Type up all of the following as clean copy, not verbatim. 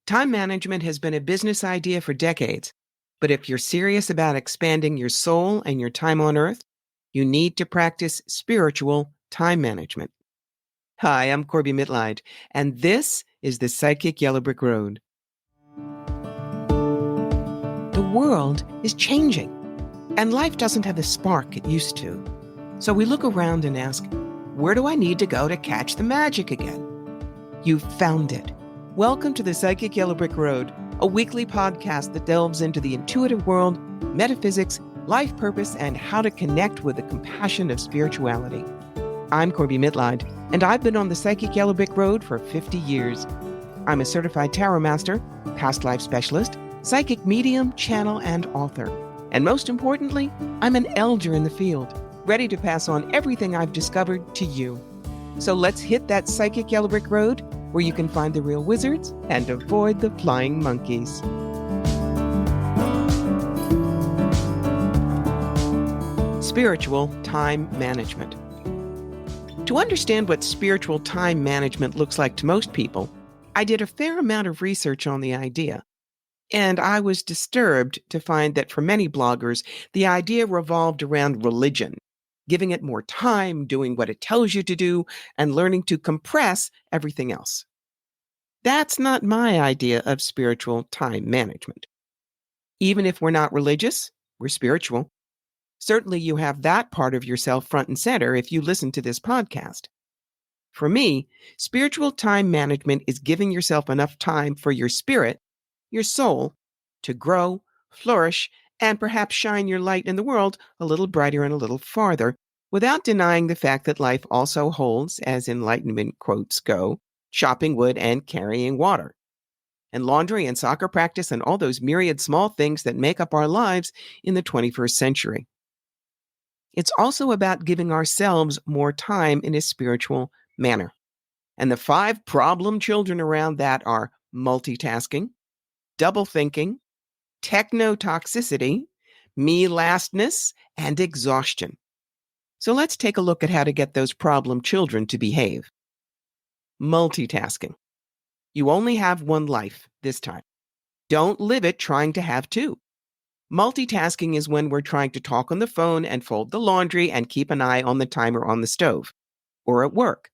Time management has been a business idea for decades, but if you're serious about expanding your soul and your time on earth, you need to practice spiritual time management. Hi, I'm Corbie Mitleid, and this is the Psychic Yellow Brick Road. The world is changing, and life doesn't have the spark it used to. So we look around and ask, where do I need to go to catch the magic again? You've found it. Welcome to the Psychic Yellow Brick Road, a weekly podcast that delves into the intuitive world, metaphysics, life purpose, and how to connect with the compassion of spirituality. I'm Corbie Mitleid, and I've been on the Psychic Yellow Brick Road for 50 years. I'm a certified tarot master, past life specialist, psychic medium, channel, and author. And most importantly, I'm an elder in the field, ready to pass on everything I've discovered to you. So let's hit that Psychic Yellow Brick Road, where you can find the real wizards and avoid the flying monkeys. Spiritual time management. To understand what spiritual time management looks like to most people, I did a fair amount of research on the idea. And I was disturbed to find that for many bloggers, the idea revolved around religion, giving it more time, doing what it tells you to do, and learning to compress everything else. That's not my idea of spiritual time management. Even if we're not religious, we're spiritual. Certainly you have that part of yourself front and center if you listen to this podcast. For me, spiritual time management is giving yourself enough time for your spirit, your soul, to grow, flourish, and perhaps shine your light in the world a little brighter and a little farther, without denying the fact that life also holds, as Enlightenment quotes go, chopping wood and carrying water, and laundry and soccer practice and all those myriad small things that make up our lives in the 21st century. It's also about giving ourselves more time in a spiritual manner. And the 5 problem children around that are multitasking, double thinking, technotoxicity, me-lastness, and exhaustion. So let's take a look at how to get those problem children to behave. Multitasking. You only have one life this time. Don't live it trying to have 2. Multitasking is when we're trying to talk on the phone and fold the laundry and keep an eye on the timer on the stove, or at work,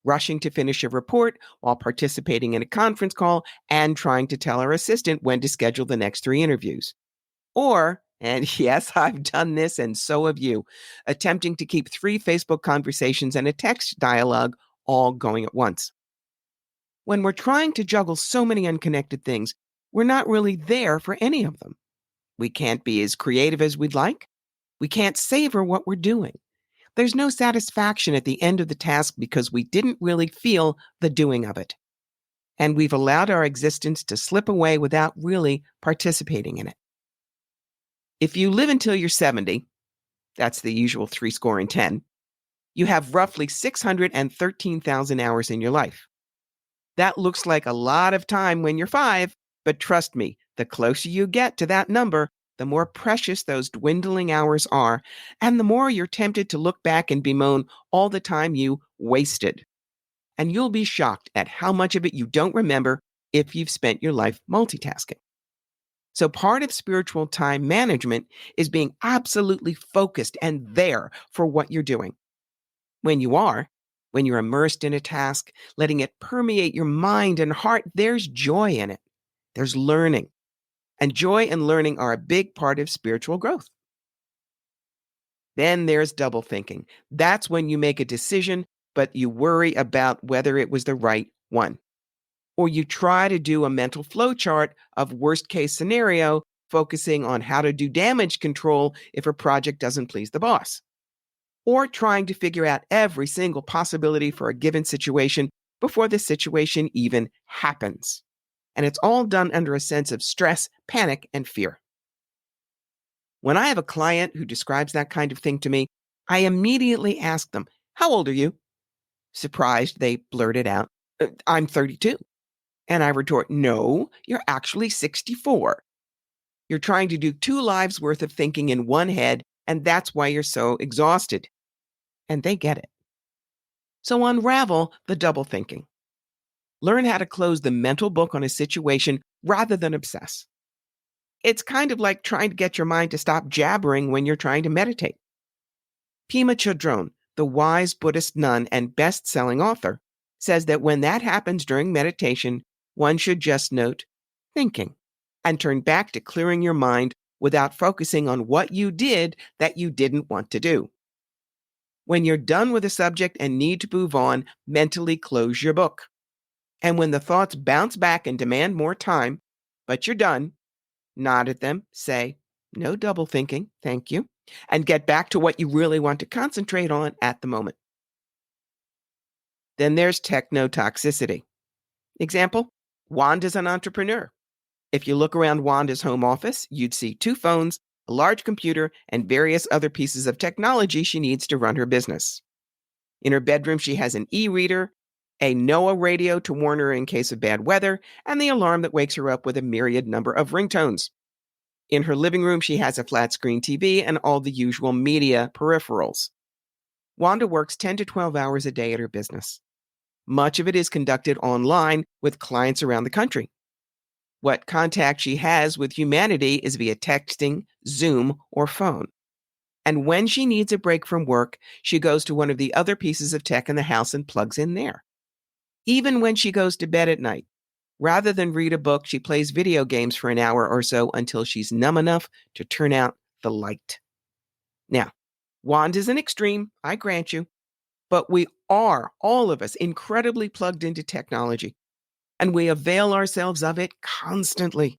rushing to finish a report while participating in a conference call and trying to tell our assistant when to schedule the next 3 interviews. Or, and yes, I've done this and so have you, attempting to keep 3 Facebook conversations and a text dialogue all going at once. When we're trying to juggle so many unconnected things, we're not really there for any of them. We can't be as creative as we'd like. We can't savor what we're doing. There's no satisfaction at the end of the task because we didn't really feel the doing of it. And we've allowed our existence to slip away without really participating in it. If you live until you're 70, that's the usual 70, you have roughly 613,000 hours in your life. That looks like a lot of time when you're 5, but trust me, the closer you get to that number, the more precious those dwindling hours are, and the more you're tempted to look back and bemoan all the time you wasted. And you'll be shocked at how much of it you don't remember if you've spent your life multitasking. So part of spiritual time management is being absolutely focused and there for what you're doing. When you're immersed in a task, letting it permeate your mind and heart, there's joy in it. There's learning. And joy and learning are a big part of spiritual growth. Then there's double thinking. That's when you make a decision, but you worry about whether it was the right one. Or you try to do a mental flow chart of worst case scenario, focusing on how to do damage control if a project doesn't please the boss. Or trying to figure out every single possibility for a given situation before the situation even happens. And it's all done under a sense of stress, panic, and fear. When I have a client who describes that kind of thing to me, I immediately ask them, "How old are you?" Surprised, they blurt it out, "I'm 32. And I retort, "No, you're actually 64. You're trying to do 2 lives worth of thinking in one head, and that's why you're so exhausted." And they get it. So unravel the double thinking. Learn how to close the mental book on a situation rather than obsess. It's kind of like trying to get your mind to stop jabbering when you're trying to meditate. Pema Chodron, the wise Buddhist nun and best-selling author, says that when that happens during meditation, one should just note thinking and turn back to clearing your mind without focusing on what you did that you didn't want to do. When you're done with a subject and need to move on, mentally close your book. And when the thoughts bounce back and demand more time, but you're done, nod at them, say, no double thinking, thank you, and get back to what you really want to concentrate on at the moment. Then there's technotoxicity. Example, Wanda's an entrepreneur. If you look around Wanda's home office, you'd see 2 phones, a large computer, and various other pieces of technology she needs to run her business. In her bedroom, she has an e-reader, a NOAA radio to warn her in case of bad weather, and the alarm that wakes her up with a myriad number of ringtones. In her living room, she has a flat-screen TV and all the usual media peripherals. Wanda works 10 to 12 hours a day at her business. Much of it is conducted online with clients around the country. What contact she has with humanity is via texting, Zoom, or phone. And when she needs a break from work, she goes to one of the other pieces of tech in the house and plugs in there. Even when she goes to bed at night, rather than read a book, she plays video games for an hour or so until she's numb enough to turn out the light. Now, Wanda's an extreme, I grant you, but we are, all of us, incredibly plugged into technology, and we avail ourselves of it constantly.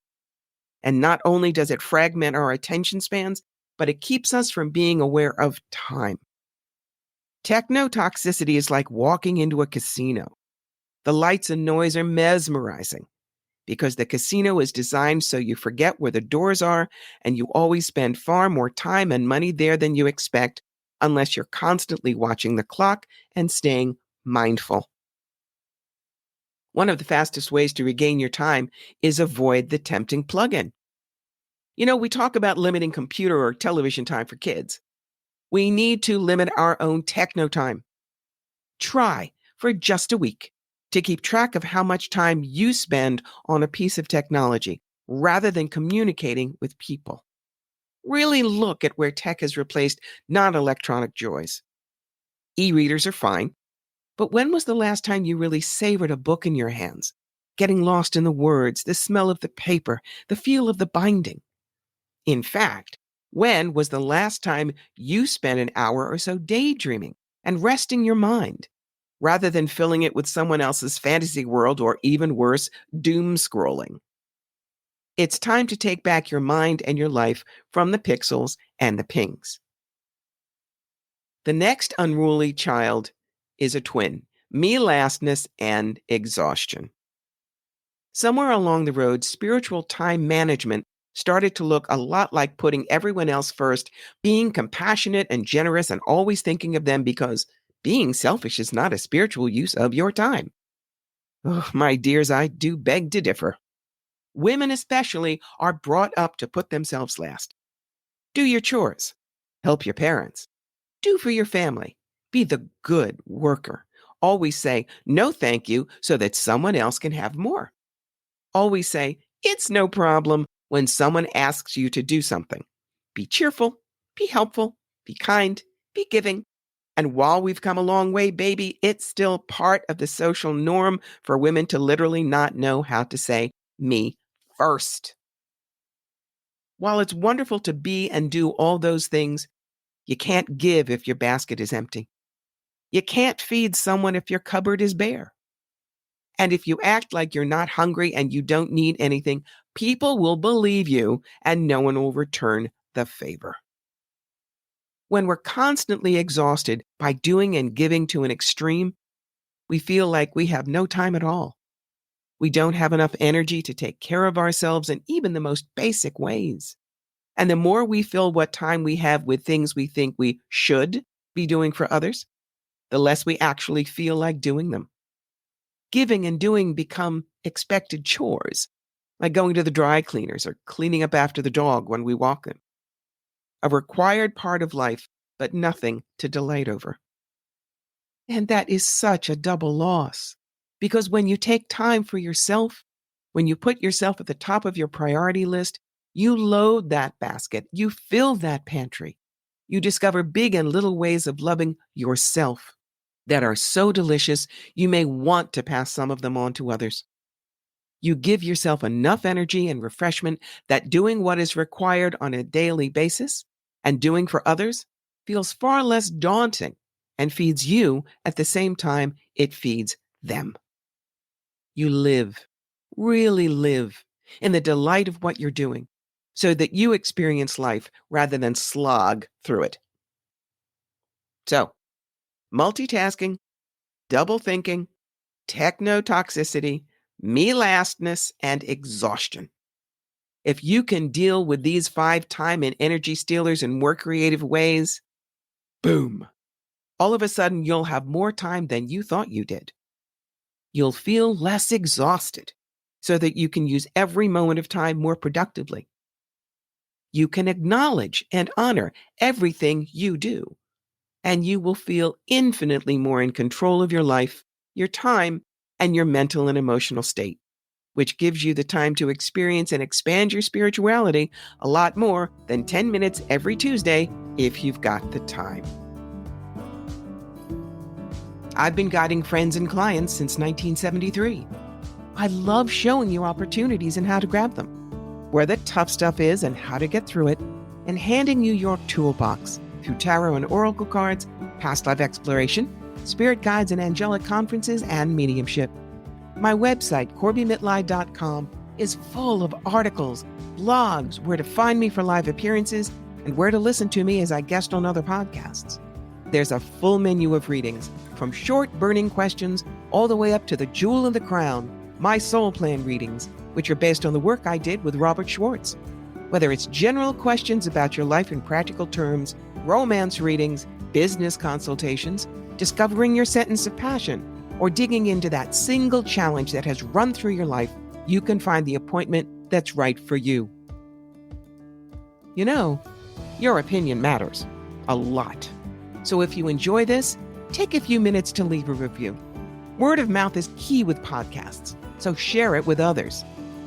And not only does it fragment our attention spans, but it keeps us from being aware of time. Technotoxicity is like walking into a casino. The lights and noise are mesmerizing because the casino is designed so you forget where the doors are and you always spend far more time and money there than you expect unless you're constantly watching the clock and staying mindful. One of the fastest ways to regain your time is avoid the tempting plug-in. We talk about limiting computer or television time for kids. We need to limit our own techno time. Try for just a week to keep track of how much time you spend on a piece of technology rather than communicating with people. Really look at where tech has replaced non-electronic joys. E-readers are fine, but when was the last time you really savored a book in your hands, getting lost in the words, the smell of the paper, the feel of the binding? In fact, when was the last time you spent an hour or so daydreaming and resting your mind, rather than filling it with someone else's fantasy world or, even worse, doom scrolling? It's time to take back your mind and your life from the pixels and the pings. The next unruly child is a twin, me-lastness and exhaustion. Somewhere along the road, spiritual time management started to look a lot like putting everyone else first, being compassionate and generous and always thinking of them, because being selfish is not a spiritual use of your time. Oh, my dears, I do beg to differ. Women especially are brought up to put themselves last. Do your chores. Help your parents. Do for your family. Be the good worker. Always say no thank you so that someone else can have more. Always say it's no problem when someone asks you to do something. Be cheerful, be helpful, be kind, be giving. And while we've come a long way, baby, it's still part of the social norm for women to literally not know how to say me first. While it's wonderful to be and do all those things, you can't give if your basket is empty. You can't feed someone if your cupboard is bare. And if you act like you're not hungry and you don't need anything, people will believe you and no one will return the favor. When we're constantly exhausted by doing and giving to an extreme, we feel like we have no time at all. We don't have enough energy to take care of ourselves in even the most basic ways. And the more we fill what time we have with things we think we should be doing for others, the less we actually feel like doing them. Giving and doing become expected chores, like going to the dry cleaners or cleaning up after the dog when we walk them. A required part of life, but nothing to delight over. And that is such a double loss. Because when you take time for yourself, when you put yourself at the top of your priority list, you load that basket, you fill that pantry. You discover big and little ways of loving yourself that are so delicious you may want to pass some of them on to others. You give yourself enough energy and refreshment that doing what is required on a daily basis and doing for others feels far less daunting and feeds you at the same time it feeds them. You live, really live, in the delight of what you're doing so that you experience life rather than slog through it. So, multitasking, double thinking, technotoxicity, me-lastness, and exhaustion. If you can deal with these 5 time and energy stealers in more creative ways, boom, all of a sudden you'll have more time than you thought you did. You'll feel less exhausted so that you can use every moment of time more productively. You can acknowledge and honor everything you do, and you will feel infinitely more in control of your life, your time, and your mental and emotional state, which gives you the time to experience and expand your spirituality a lot more than 10 minutes every Tuesday if you've got the time. I've been guiding friends and clients since 1973. I love showing you opportunities and how to grab them, where the tough stuff is and how to get through it, and handing you your toolbox through tarot and oracle cards, past life exploration, spirit guides and angelic conferences, and mediumship. My website, CorbieMitleid.com, is full of articles, blogs, where to find me for live appearances, and where to listen to me as I guest on other podcasts. There's a full menu of readings, from short burning questions all the way up to the jewel in the crown, my soul plan readings, which are based on the work I did with Robert Schwartz. Whether it's general questions about your life in practical terms, romance readings, business consultations, discovering your sentence of passion, or digging into that single challenge that has run through your life, you can find the appointment that's right for you. You know, your opinion matters a lot. So if you enjoy this, take a few minutes to leave a review. Word of mouth is key with podcasts, so share it with others.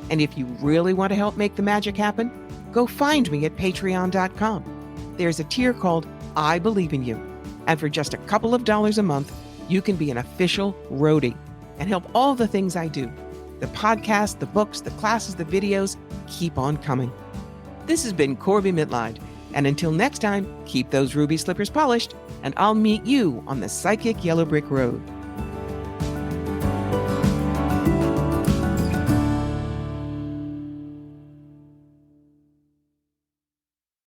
And if you really want to help make the magic happen, go find me at patreon.com. There's a tier called I Believe in You. And for just a couple of dollars a month, you can be an official roadie and help all the things I do. The podcast, the books, the classes, the videos, keep on coming. This has been Corbie Mitleid. And until next time, keep those ruby slippers polished, and I'll meet you on the psychic yellow brick road.